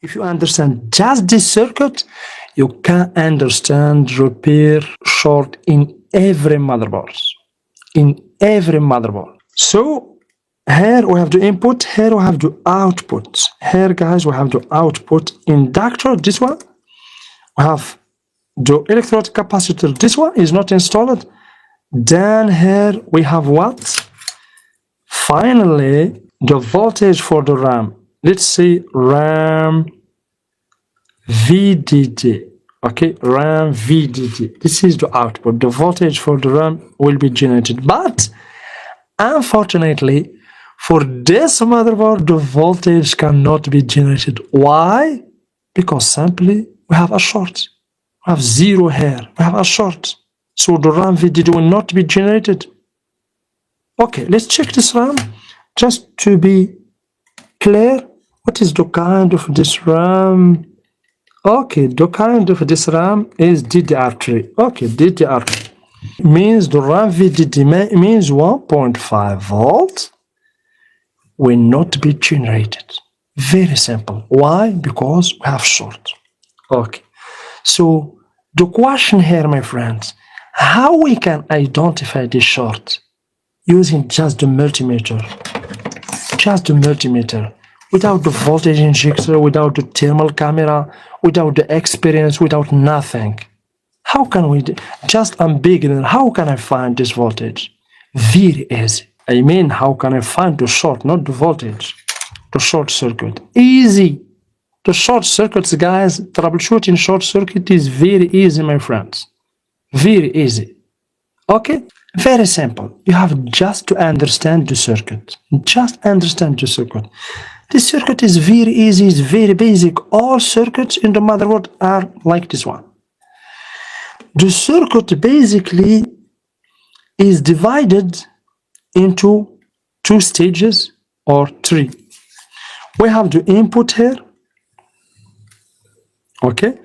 If you understand just this circuit, you can understand repair short in every motherboard. In every motherboard. So here we have the input, here we have the output. Here, guys, we have the output inductor, this one. We have the electrode capacitor, this one is not installed. Then here we have what? Finally, the voltage for the RAM. Let's say RAM VDD. Okay, RAM VDD. This is the output. The voltage for the RAM will be generated. But unfortunately, for this motherboard, the voltage cannot be generated. Why? Because simply we have a short. We have zero here. We have a short. So the RAM VDD will not be generated. Okay, let's check this RAM. Just to be clear, what is the kind of this RAM? Okay, the kind of this RAM is DDR3. Okay, DDR3 means the RAM VDD means 1.5 volt will not be generated. Very simple. Why? Because we have short. Okay, so the question here, my friends, how we can identify this short using just the multimeter? Just the multimeter. Without the voltage injector, without the thermal camera, without the experience, without nothing. How can we, just I'm beginner, how can I find this voltage? Very easy. I mean, how can I find the short, not the voltage? The short circuit. Easy. The short circuits, guys, troubleshooting short circuit is very easy, my friends. Very easy. Okay? Very simple. You have just to understand the circuit. Just understand the circuit. This circuit is very easy, it's very basic. All circuits in the motherboard are like this one. The circuit basically is divided into two stages or three. We have the input here. Okay?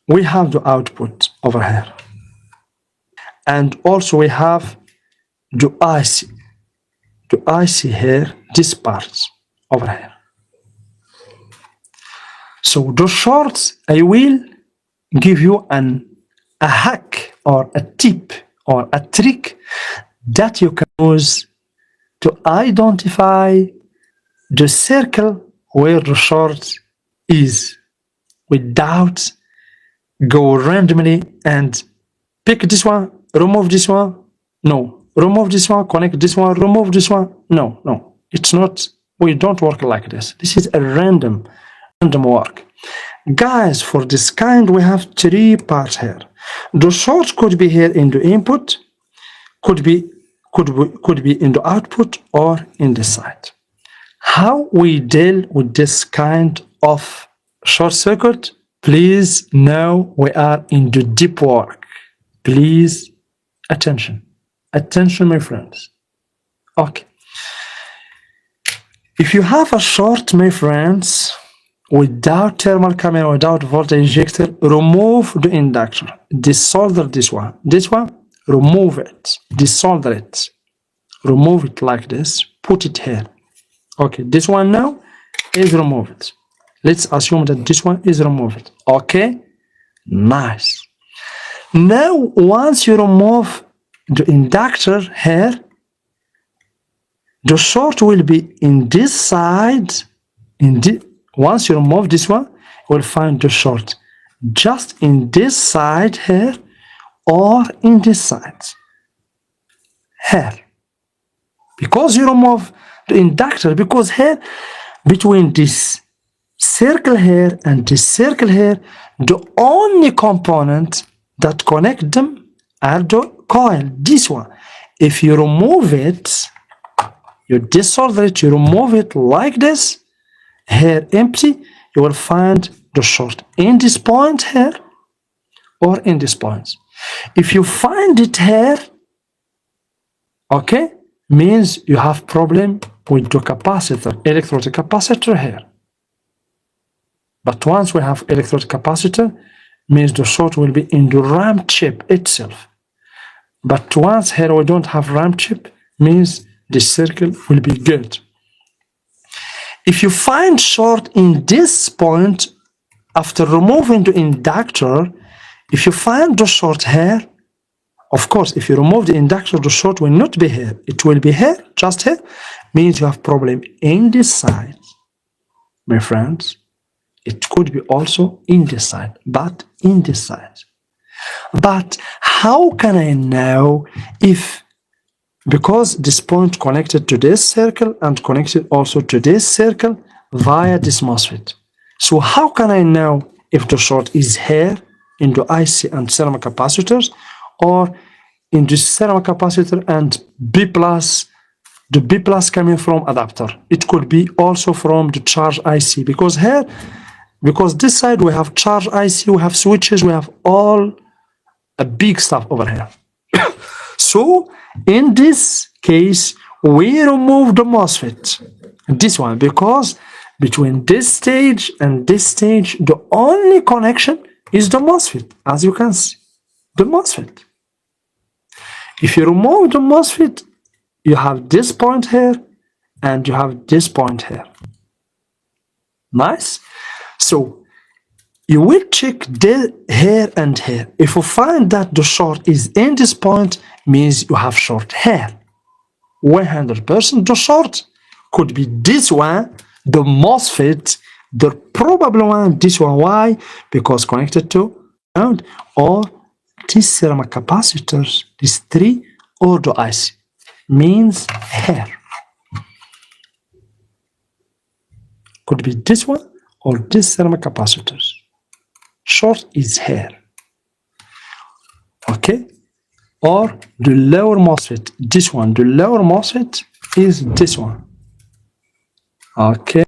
We have the output over here. And also we have the IC. The IC here, this part over here. So the shorts, I will give you a hack or a tip or a trick that you can use to identify the circle where the short is without go randomly and pick this one, remove this one, no. Remove this one, connect this one, remove this one. No, it's not, we don't work like this. This is a random work. Guys, for this kind, we have three parts here. The short could be here in the input, could be in the output or in the side. How we deal with this kind of short circuit? Please, now we are in the deep work. Please, attention. Attention, my friends. Okay. If you have a short, my friends, without thermal camera, without voltage injector, remove the inductor. Desolder this one. This one, remove it. Desolder it. Remove it like this. Put it here. Okay, this one now is removed. Let's assume that this one is removed. Okay? Nice. Now, once you remove the inductor here, the short will be in this side. Once you remove this one, you will find the short just in this side here or in this side here. Because you remove the inductor, because here between this circle here and this circle here, the only component that connect them are the coil, this one. If you remove it, you desolder it, you remove it like this, here empty, you will find the short in this point here or in this point. If you find it here, okay, means you have problem with the capacitor, electrode capacitor here. But once we have electrode capacitor, means the short will be in the RAM chip itself. But once here we don't have RAM chip, means the circle will be good. If you find short in this point, after removing the inductor, if you find the short here, of course, if you remove the inductor, the short will not be here. It will be here, just here. Means you have problem in this side, my friends. It could be also in this side, but in this side. But how can I know if, because this point connected to this circle and connected also to this circle via this MOSFET. So how can I know if the short is here in the IC and ceramic capacitors, or in the ceramic capacitor and B plus, the B plus coming from adapter? It could be also from the charge IC, because here, because this side we have charge IC, we have switches, we have all a big stuff over here. So in this case, we remove the MOSFET, this one, because between this stage and this stage, the only connection is the MOSFET, as you can see, the MOSFET. If you remove the MOSFET, you have this point here and you have this point here. Nice. So you will check here and here. If you find that the short is in this point, means you have short here. 100% the short could be this one, the MOSFET, the probable one, this one. Why? Because connected to ground, or these ceramic capacitors, these three, or the IC, means here. Could be this one or this ceramic capacitors. Short is here. Okay? Or the lower MOSFET, this one. The lower MOSFET is this one. Okay?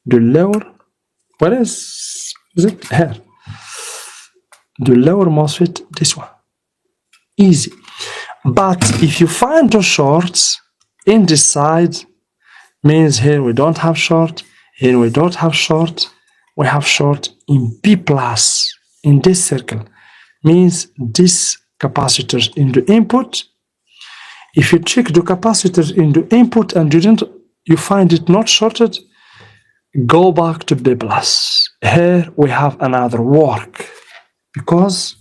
The lower, what is it? Here. The lower MOSFET, this one. Easy. But if you find the shorts in this side, means here we don't have short, here we don't have short, we have short in B plus, in this circle. Means this capacitors in the input. If you check the capacitors in the input and you find it not shorted, go back to B plus. Here we have another work, because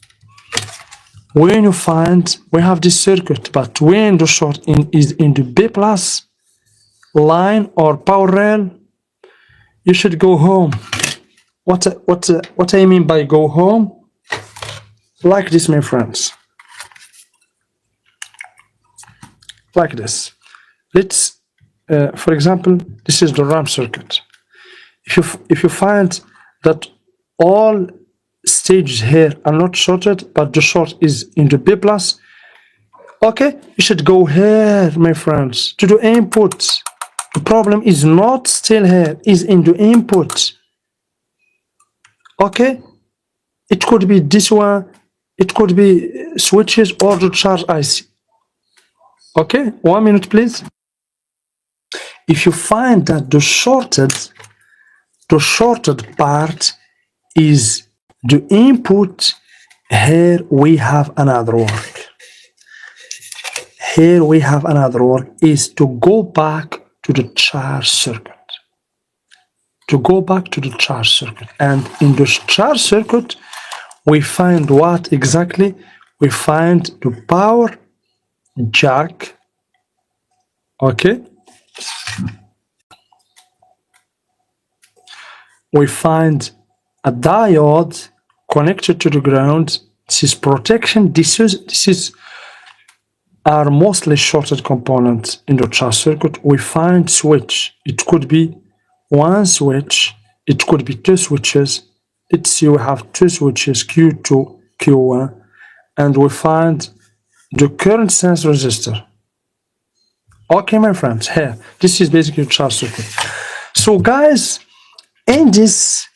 when you find we have this circuit, but when the short is in the B plus line or power rail, you should go home. What I mean by go home? Like this, my friends. Like this. Let's, for example, this is the RAM circuit. If you find that all stages here are not shorted, but the short is in the B plus, okay, you should go here, my friends, to the input. The problem is not still here, is in the input. Okay, it could be this one, it could be switches or the charge IC. Okay, 1 minute please. If you find that the shorted part is the input, here we have another work. Here we have another work, is to go back to the charge circuit. To go back to the charge circuit. And in the charge circuit, we find what exactly? We find the power jack. Okay? We find a diode connected to the ground. This is protection. This is are mostly shorted components in the charge circuit. We find switch. It could be one switch. It could be two switches. Let's see, we have two switches, Q2, Q1, and we find the current sense resistor. Okay, my friends, here, this is basically a charge circuit. So guys, in this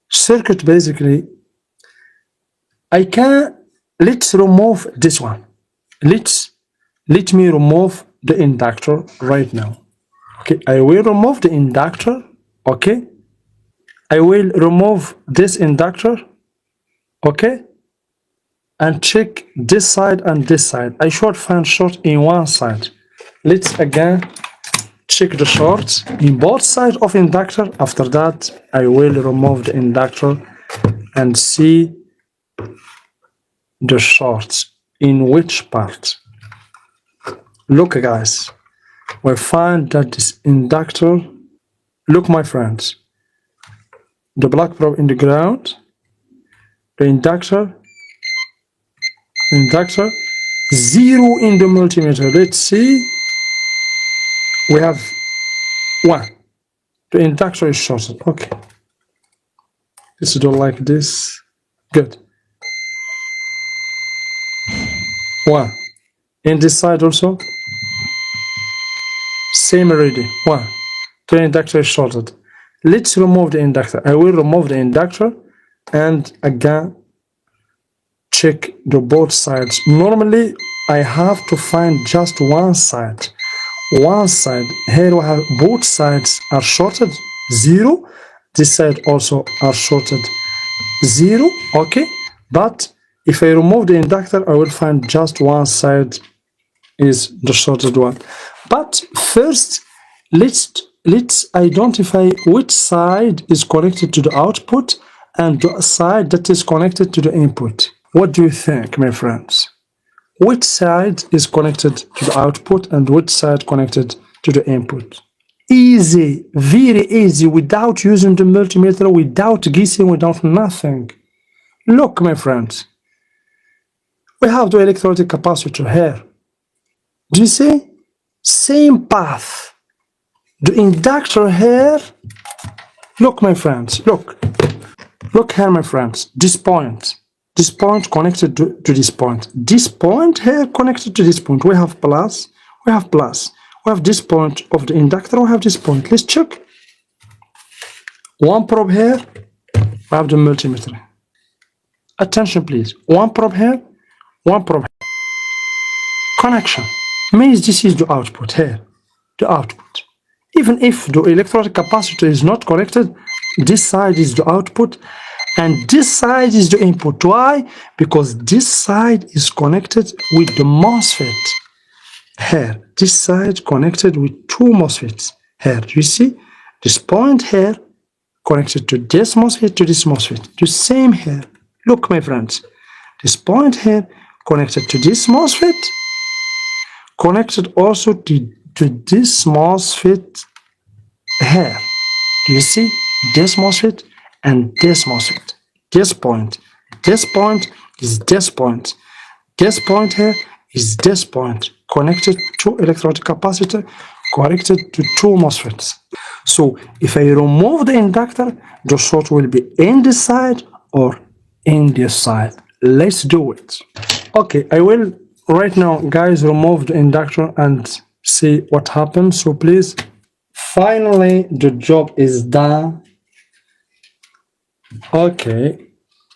circuit, basically, let's remove this one. Let me remove the inductor right now. Okay, I will remove the inductor. Okay, I will remove this inductor. Okay, and check this side and this side. I should find short in one side. Let's again check the shorts in both sides of inductor. After that, I will remove the inductor and see the shorts in which part. Look guys, we find that this inductor, look my friends, the black probe in the ground, the inductor, 0 in the multimeter. Let's see, we have 1. The inductor is shorted. Okay, let's do like this. Good. 1. In this side also, same already. 1. The inductor is shorted. Let's remove the inductor. I will remove the inductor and again check the both sides. Normally I have to find just one side. One side. Here we have both sides are shorted 0. This side also are shorted 0. Okay, but if I remove the inductor, I will find just one side is the shorted one. But first, let's identify which side is connected to the output and the side that is connected to the input. What do you think, my friends? Which side is connected to the output and which side connected to the input? Easy, very easy, without using the multimeter, without guessing, without nothing. Look, my friends, we have the electrolytic capacitor here. Do you see? Same path. The inductor here. Look, my friends, look. Look here, my friends. This point connected to this point. This point here connected to this point. We have plus, we have plus. We have this point of the inductor, we have this point. Let's check. One probe here, we have the multimeter. Attention please. One probe here, one probe here. Connection means this is the output here, the output. Even if the electrolytic capacitor is not connected, this side is the output and this side is the input. Why? Because this side is connected with the MOSFET. Here, this side connected with 2 MOSFETs. Here, you see? This point here connected to this MOSFET, to this MOSFET. The same here. Look, my friends. This point here connected to this MOSFET, connected also to this MOSFET here. Do you see? This MOSFET and this MOSFET. This point is this point. This point here is this point. Connected to electrolytic capacitor, connected to 2 MOSFETs. So if I remove the inductor, the short will be in this side or in this side. Let's do it. Okay, I will right now, guys, remove the inductor and see what happens. So please, finally the job is done. Okay,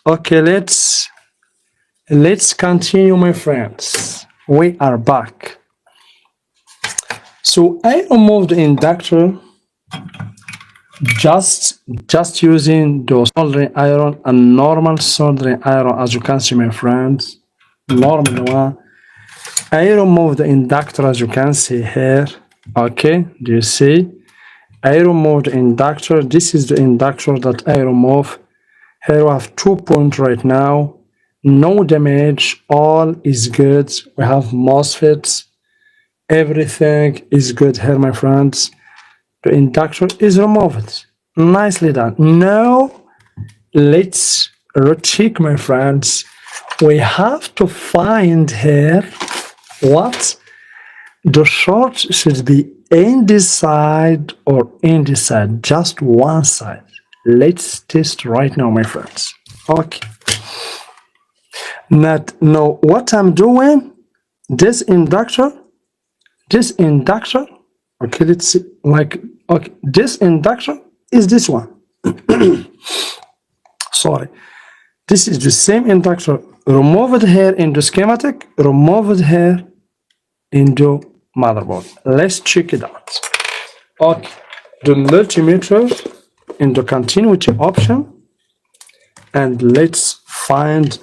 let's continue, my friends. We are back. So I removed the inductor just using the soldering iron and normal soldering iron, as you can see, my friends. Normal one. I removed the inductor, as you can see here. Okay, do you see? I removed the inductor. This is the inductor that I removed. Here we have 2 points right now. No damage, all is good. We have MOSFETs, everything is good here, my friends. The inductor is removed. Nicely done. Now let's recheck, my friends. We have to find here what the short should be in this side or in this side, just one side. Let's test right now, my friends. Okay. Now what I'm doing, this inductor, okay, let's see, like, okay, this inductor is this one. Sorry, this is the same inductor. Remove it here in the schematic, remove it here in the motherboard. Let's check it out. Okay, the multimeter in the continuity option, and let's find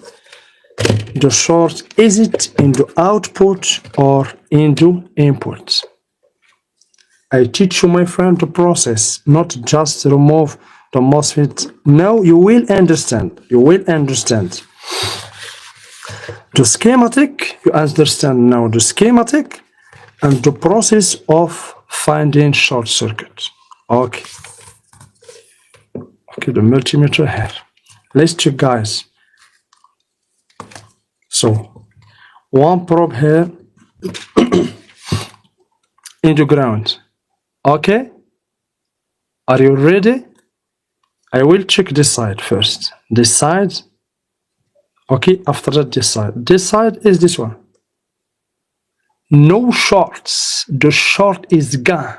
the short. Is it in the output or in the input? I teach you, my friend, the process, not just remove the MOSFET. Now you will understand. You will understand. The schematic, you understand now the schematic and the process of finding short circuit. Okay. Okay, the multimeter here. Let's check, guys. So, one probe here in the ground. Okay? Are you ready? I will check this side first. This side. Okay, after that, this side. This side is this one. No shorts. The short is gone.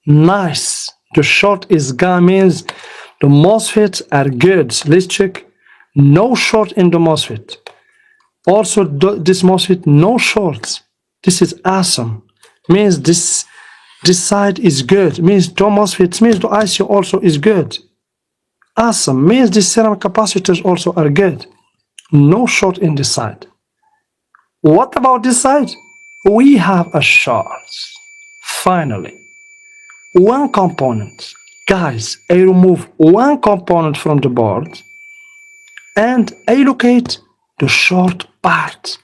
Nice. The short is gone means the MOSFETs are good. Let's check. No short in the MOSFET. Also, this MOSFET, no shorts. This is awesome. Means this side is good. Means the MOSFET, means the IC also is good. Awesome. Means the ceramic capacitors also are good. No short in this side. What about this side? We have a short. Finally. One component. Guys, I remove one component from the board and I locate the short part.